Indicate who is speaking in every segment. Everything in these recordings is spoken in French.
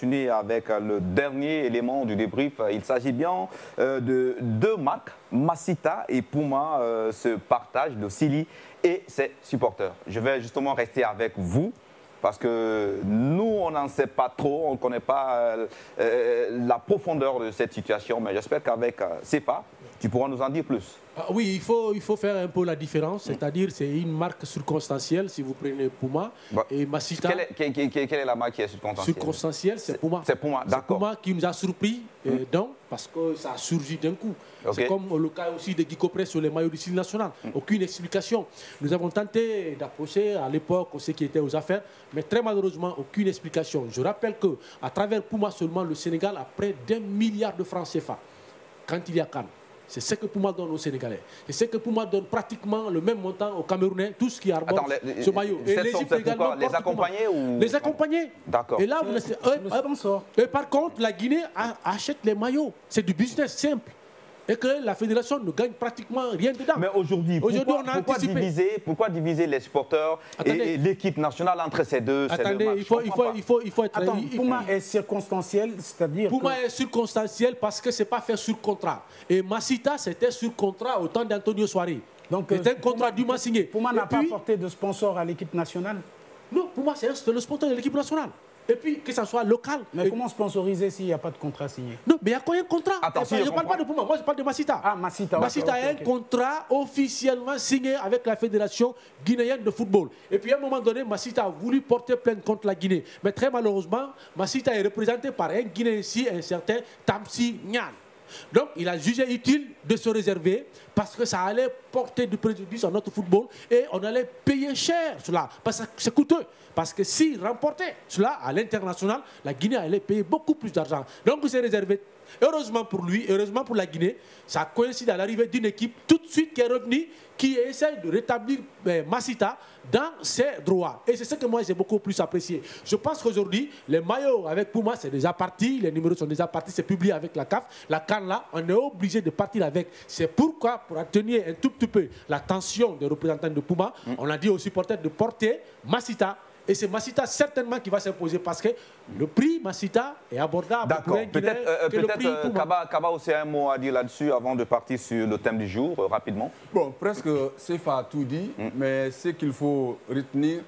Speaker 1: continuer avec le dernier élément du débrief. Il s'agit bien de deux marques, Masita et Puma, se partagent le Silly et ses supporters. Je vais justement rester avec vous. Parce que nous, on n'en sait pas trop, on ne connaît pas la profondeur de cette situation, mais j'espère qu'avec CFA, tu pourras nous en dire plus.
Speaker 2: Oui, il faut faire un peu la différence, c'est-à-dire c'est une marque circonstancielle, si vous prenez Puma et Masita.
Speaker 1: Quelle est la marque qui est circonstancielle?
Speaker 2: Circonstancielle, c'est Puma.
Speaker 1: C'est Puma, d'accord.
Speaker 2: Puma qui nous a surpris, donc, parce que ça a surgi d'un coup.
Speaker 1: Okay.
Speaker 2: C'est comme le cas aussi de Guy Copré sur les maillots du Silly national. Aucune explication. Nous avons tenté d'approcher à l'époque ceux qui étaient aux affaires, mais très malheureusement, aucune explication. Je rappelle qu'à travers Puma seulement, le Sénégal a près d'1 milliard de francs CFA quand il y a Cannes. C'est ce que Puma donne aux Sénégalais. Et c'est que Puma donne pratiquement le même montant aux Camerounais, tout ce qui arbore ce maillot. Et l'Égypte également.
Speaker 1: Les accompagner ou...
Speaker 2: Les accompagner.
Speaker 1: D'accord.
Speaker 2: Et là, et par contre, la Guinée achète les maillots. C'est du business simple. Et que la fédération ne gagne pratiquement rien dedans.
Speaker 1: Mais aujourd'hui, pourquoi diviser les supporters et l'équipe nationale entre ces deux?
Speaker 2: Attendez, il faut être...
Speaker 3: Attends, Puma est circonstanciel, c'est-à-dire
Speaker 2: Puma est circonstanciel parce que ce n'est pas fait sur contrat. Et Masita, c'était sur contrat au temps d'Antonio Soare. Donc, c'était un contrat dûment signé.
Speaker 3: Puma n'a pas apporté de sponsor à l'équipe nationale?
Speaker 2: Non, Puma, c'est le sponsor de l'équipe nationale. Et puis, que ça soit local.
Speaker 3: Mais comment sponsoriser s'il n'y a pas de contrat signé?
Speaker 2: Non, mais il y a combien de contrats?
Speaker 1: Attention,
Speaker 2: je ne parle pas de Puma, moi je parle de Masita.
Speaker 3: Ah, Masita.
Speaker 2: Masita a un contrat officiellement signé avec la Fédération guinéenne de football. Et puis à un moment donné, Masita a voulu porter plainte contre la Guinée. Mais très malheureusement, Masita est représenté par un Guinéen ici, un certain Tamsi Nyan. Donc, il a jugé utile de se réserver parce que ça allait porter du préjudice à notre football et on allait payer cher cela. Parce que c'est coûteux. Parce que s'il remportait cela à l'international, la Guinée allait payer beaucoup plus d'argent. Donc, il s'est réservé. Heureusement pour lui, heureusement pour la Guinée, ça coïncide à l'arrivée d'une équipe tout de suite qui est revenue, qui essaie de rétablir Masita dans ses droits. Et c'est ce que moi j'ai beaucoup plus apprécié. Je pense qu'aujourd'hui, les maillots avec Puma, c'est déjà parti, les numéros sont déjà partis, c'est publié avec la CAF. La CAN là, on est obligé de partir avec. C'est pourquoi, pour atténuer un tout petit peu la tension des représentants de Puma, on a dit aux supporters de porter Masita. Et c'est Masita certainement qui va s'imposer parce que le prix Masita est abordable.
Speaker 1: D'accord. Peut-être Kaba aussi a un mot à dire là-dessus avant de partir sur le thème du jour, rapidement.
Speaker 4: Bon, presque Sefa a tout dit, mais ce qu'il faut retenir,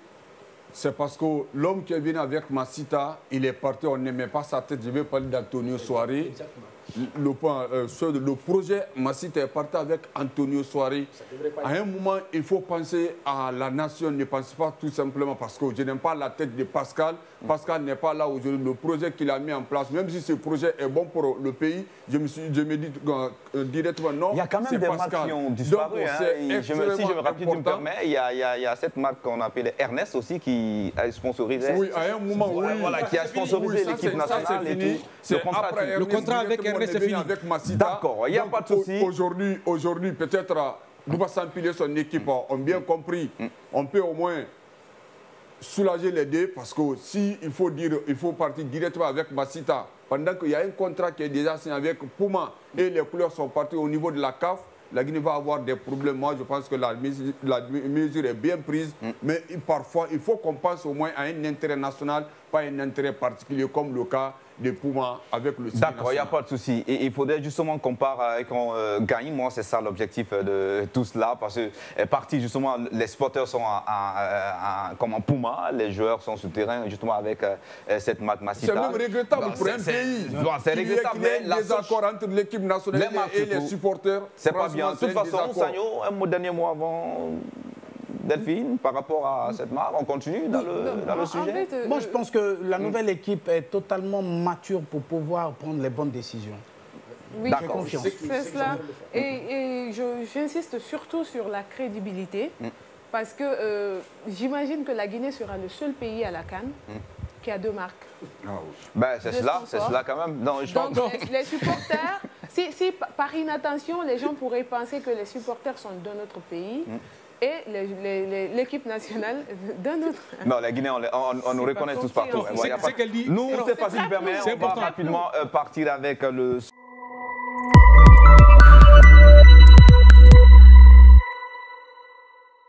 Speaker 4: c'est parce que l'homme qui est venu avec Masita, il est parti, on n'aimait pas sa tête. Je vais parler d'Antonio Soare. Le projet Masita est parti avec Antonio Soare. À un moment, il faut penser à la nation, ne pense pas tout simplement parce que je n'aime pas la tête de Pascal. Pascal n'est pas là aujourd'hui. Le projet qu'il a mis en place, même si ce projet est bon pour le pays, je me dis directement non.
Speaker 1: Il y a quand même des marques qui ont disparu. Si je me rappelle, tu me permets, il y a cette marque qu'on appelait Ernest aussi qui a sponsorisé.
Speaker 4: Oui, à un moment,
Speaker 1: voilà, qui a sponsorisé l'équipe nationale et tout.
Speaker 4: Le contrat avec Ernest est fini. Avec Masita.
Speaker 1: D'accord, il n'y a pas de souci.
Speaker 4: Aujourd'hui, peut-être, Bouba Sampilé et son équipe ont bien compris. On peut au moins soulager les deux parce que si il faut partir directement avec Masita, pendant qu'il y a un contrat qui est déjà signé avec Puma et les couleurs sont parties au niveau de la CAF, la Guinée va avoir des problèmes. Moi, je pense que la mesure est bien prise, mais parfois, il faut qu'on pense au moins à un intérêt national, pas un intérêt particulier comme le cas de Puma avec le Silly.
Speaker 1: D'accord, il n'y a pas de souci. Et il faudrait justement qu'on part et qu'on gagne. Moi, c'est ça l'objectif de tout cela. Parce que partie, justement, les supporters sont comme en Puma, les joueurs sont sur le terrain, justement, avec cette marque Masita.
Speaker 4: C'est même regrettable pour un pays.
Speaker 1: C'est regrettable, mais
Speaker 4: les désaccords entre l'équipe nationale et les supporters.
Speaker 1: C'est pas bien. De toute façon, Sagno, un dernier mot avant. Delphine, par rapport à cette marque, on continue dans le sujet.
Speaker 3: En fait, moi, je pense que la nouvelle équipe est totalement mature pour pouvoir prendre les bonnes décisions.
Speaker 5: Oui,
Speaker 1: d'accord,
Speaker 3: confiance.
Speaker 5: C'est cela. Et j'insiste surtout sur la crédibilité, parce que j'imagine que la Guinée sera le seul pays à la CAN qui a deux marques.
Speaker 1: Ben, c'est cela quand même. Non,
Speaker 5: donc, les supporters, si par inattention, les gens pourraient penser que les supporters sont d'un autre pays, et l'équipe nationale d'un autre.
Speaker 1: Non, la Guinée, on nous reconnaît tous partout.
Speaker 2: C'est qu'elle dit.
Speaker 1: Nous, c'est facile, on va rapidement partir avec le...